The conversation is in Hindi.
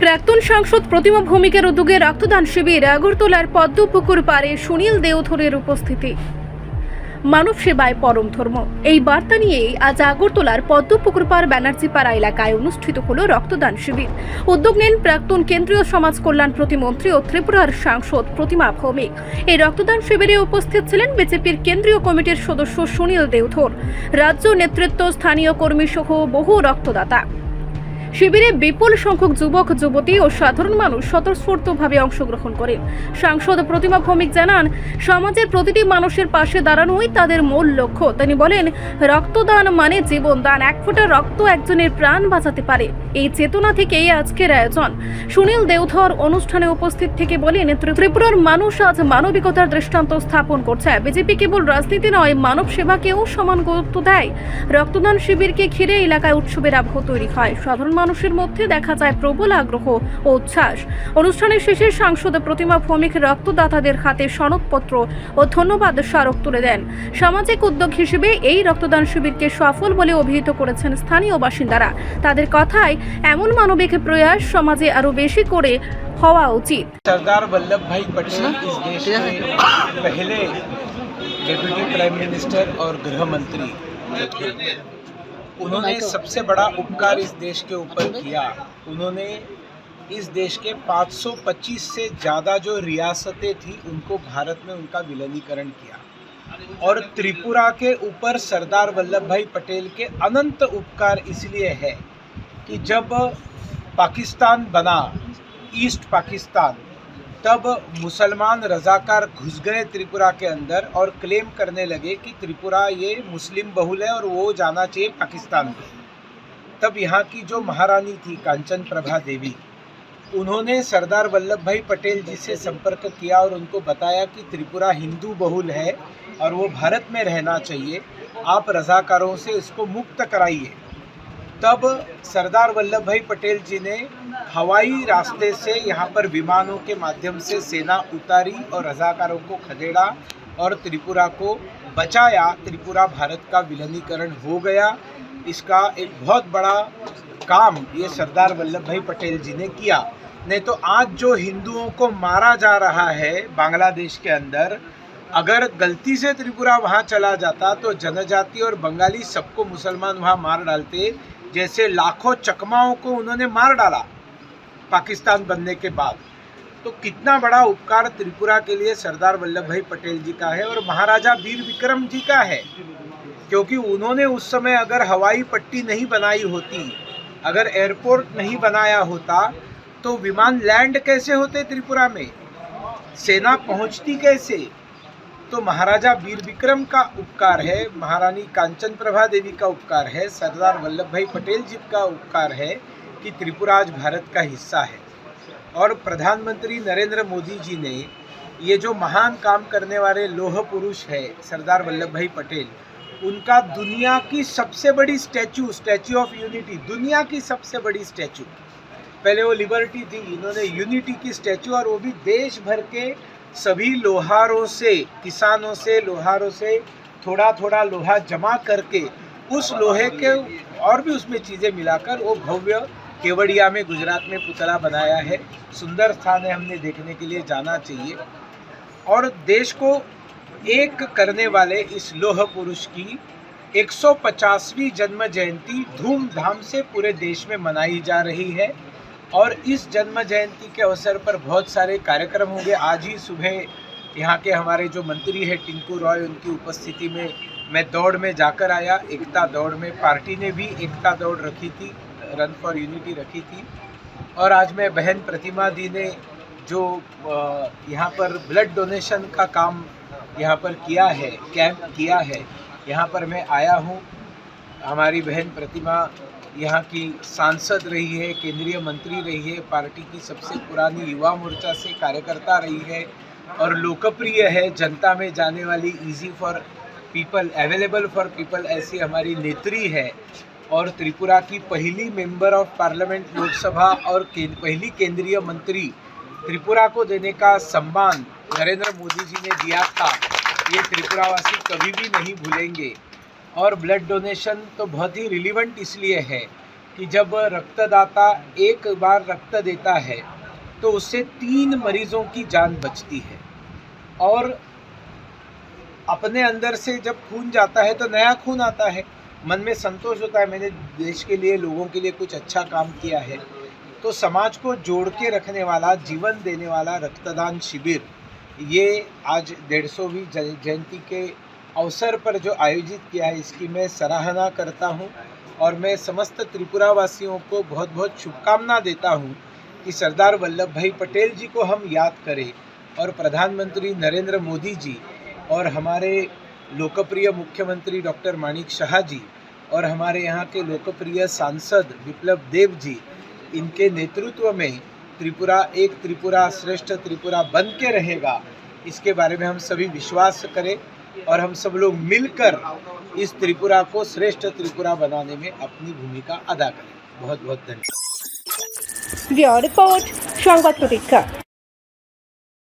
প্রাক্তন সাংসদ প্রতিমা ভৌমিকের উদ্যোগে রক্তদান শিবির আগরতলার পদ্মপুকুর পাড়ে সুনীল দেওধরের উপস্থিতি। মানব সেবায় পরম ধর্ম, এই বার্তা নিয়েই আজ আগরতলার পদ্মপুকুর পাড় ব্যানার্জিপাড়া এলাকায় অনুষ্ঠিত হলো রক্তদান শিবির। উদ্যোগ নেন প্রাক্তন কেন্দ্রীয় সমাজ কল্যাণ প্রতিমন্ত্রী ও ত্রিপুরার সাংসদ প্রতিমা ভৌমিক। এই রক্তদান শিবিরে উপস্থিত ছিলেন বিজেপির কেন্দ্রীয় কমিটির সদস্য সুনীল দেওধর, রাজ্য নেতৃত্ব, স্থানীয় কর্মী সহ বহু রক্তদাতা। শিবিরে বিপুল সংখ্যক যুবক যুবতী ও সাধারণ মানুষ স্বতঃস্ফূর্তভাবে অংশগ্রহণ করেন। সাংসদ প্রতিমা ভৌমিক জানান, সমাজের প্রতিটি মানুষের পাশে দাঁড়ানোই তাদের মূল লক্ষ্য। তিনি বলেন, রক্তদান মানে জীবনদান, এক ফোঁটা রক্ত একজনের প্রাণ বাঁচাতে পারে। এই চেতনা থেকেই আজকের আয়োজন। সুনীল দেওধর অনুষ্ঠানে উপস্থিত থেকে বলেন, ত্রিপুরার মানুষ আজ মানবিকতার দৃষ্টান্ত স্থাপন করছে। বিজেপি কেবল রাজনীতি নয়, মানব সেবাকেও সমান গুরুত্ব দেয়। রক্তদান শিবিরকে ঘিরে এলাকায় উৎসবের আবহ তৈরি হয়। সাধারণ মানুষের মধ্যে দেখা যায় প্রবল আগ্রহ ও উচ্ছ্বাস। অনুষ্ঠানের শেষে সাংসদ প্রতিমা ভৌমিক রক্তদাতাদের হাতে সনদপত্র ও ধন্যবাদ স্মারক তুলে দেন। সামাজিক উদ্যোগ হিসেবে এই রক্তদান শিবিরকে সফল বলে অভিহিত করেছেন স্থানীয় বাসিন্দারা। তাদের কথায় এমন মানবিক প্রয়াস সমাজে আরো বেশি করে হওয়া উচিত। सरदार वल्लभ भाई पटेल इस देश के पहले डिप्टी प्राइम मिनिस्टर और गृह मंत्री, उन्होंने सबसे बड़ा उपकार इस देश के ऊपर किया। उन्होंने इस देश के 525 से ज़्यादा जो रियासतें थी उनको भारत में उनका विलीनीकरण किया, और त्रिपुरा के ऊपर सरदार वल्लभ भाई पटेल के अनंत उपकार इसलिए है कि जब पाकिस्तान बना, ईस्ट पाकिस्तान, तब मुसलमान रजाकार घुस गए त्रिपुरा के अंदर और क्लेम करने लगे कि त्रिपुरा ये मुस्लिम बहुल है और वो जाना चाहिए पाकिस्तान में। तब यहाँ की जो महारानी थी कांचन प्रभा देवी, उन्होंने सरदार वल्लभ भाई पटेल जी से संपर्क किया और उनको बताया कि त्रिपुरा हिंदू बहुल है और वो भारत में रहना चाहिए, आप रजाकारों से इसको मुक्त कराइए। तब सरदार वल्लभ भाई पटेल जी ने हवाई रास्ते से यहाँ पर विमानों के माध्यम से सेना उतारी और रजाकारों को खदेड़ा और त्रिपुरा को बचाया। त्रिपुरा भारत का विलीनीकरण हो गया। इसका एक बहुत बड़ा काम ये सरदार वल्लभ भाई पटेल जी ने किया। नहीं तो आज जो हिंदुओं को मारा जा रहा है बांग्लादेश के अंदर, अगर गलती से त्रिपुरा वहाँ चला जाता तो जनजाति और बंगाली सबको मुसलमान वहाँ मार डालते, जैसे लाखों चकमाओं को उन्होंने मार डाला पाकिस्तान बनने के बाद। तो कितना बड़ा उपकार त्रिपुरा के लिए सरदार वल्लभ भाई पटेल जी का है और महाराजा वीर विक्रम जी का है, क्योंकि उन्होंने उस समय अगर हवाई पट्टी नहीं बनाई होती, अगर एयरपोर्ट नहीं बनाया होता, तो विमान लैंड कैसे होते त्रिपुरा में, सेना पहुंचती कैसे। तो महाराजा वीर विक्रम का उपकार है, महारानी कांचन प्रभा देवी का उपकार है, सरदार वल्लभ भाई पटेल जी का उपकार है कि त्रिपुरा आज भारत का हिस्सा है। और प्रधानमंत्री नरेंद्र मोदी जी ने ये जो महान काम करने वाले लोह पुरुष है सरदार वल्लभ भाई पटेल, उनका दुनिया की सबसे बड़ी स्टैचू ऑफ यूनिटी, दुनिया की सबसे बड़ी स्टैचू, पहले वो लिबर्टी थी, इन्होंने यूनिटी की स्टैचू, और वो भी देश भर के सभी लोहारों से, किसानों से, लोहारों से थोड़ा थोड़ा लोहा जमा करके उस लोहे के और भी उसमें चीज़ें मिलाकर वो भव्य केवड़िया में गुजरात में पुतला बनाया है। सुंदर स्थान है, हमने देखने के लिए जाना चाहिए। और देश को एक करने वाले इस लोह पुरुष की 150वीं जन्म जयंती धूमधाम से पूरे देश में मनाई जा रही है, और इस जन्म जयंती के अवसर पर बहुत सारे कार्यक्रम होंगे। आज ही सुबह यहाँ के हमारे जो मंत्री है टिंकू रॉय, उनकी उपस्थिति में मैं दौड़ में जाकर आया, एकता दौड़ में। पार्टी ने भी एकता दौड़ रखी थी, रन फॉर यूनिटी रखी थी। और आज मैं बहन प्रतिमा दी ने जो यहाँ पर ब्लड डोनेशन का काम यहाँ पर किया है, कैंप किया है, यहाँ पर मैं आया हूँ। हमारी बहन प्रतिमा यहाँ की सांसद रही है, केंद्रीय मंत्री रही है, पार्टी की सबसे पुरानी युवा मोर्चा से कार्यकर्ता रही है और लोकप्रिय है, जनता में जाने वाली, easy for people, available for people ऐसी हमारी नेत्री है। और त्रिपुरा की पहली मेंबर ऑफ पार्लियामेंट लोकसभा और पहली केंद्रीय मंत्री त्रिपुरा को देने का सम्मान नरेंद्र मोदी जी ने दिया था, ये त्रिपुरावासी कभी भी नहीं भूलेंगे। और ब्लड डोनेशन तो बहुत ही रिलीवेंट इसलिए है कि जब रक्तदाता एक बार रक्त देता है तो उससे 3 मरीजों की जान बचती है। और अपने अंदर से जब खून जाता है तो नया खून आता है, मन में संतोष होता है, मैंने देश के लिए, लोगों के लिए कुछ अच्छा काम किया है। तो समाज को जोड़ के रखने वाला, जीवन देने वाला रक्तदान शिविर, ये आज 150वीं जयंती के अवसर पर जो आयोजित किया है, इसकी मैं सराहना करता हूँ। और मैं समस्त त्रिपुरा वासियों को बहुत बहुत शुभकामना देता हूँ कि सरदार वल्लभ भाई पटेल जी को हम याद करें, और प्रधानमंत्री नरेंद्र मोदी जी और हमारे लोकप्रिय मुख्यमंत्री डॉक्टर माणिक शाह जी और हमारे यहाँ के लोकप्रिय सांसद विप्लव देव जी, इनके नेतृत्व में त्रिपुरा एक त्रिपुरा श्रेष्ठ त्रिपुरा बन के रहेगा, इसके बारे में हम सभी विश्वास करें और हम सब लोग मिलकर इस त्रिपुरा को श्रेष्ठ त्रिपुरा बनाने में अपनी भूमिका अदा करें। बहुत बहुत धन्यवाद। ব্যুরো রিপোর্ট, সংবাদ প্রতীক্ষা।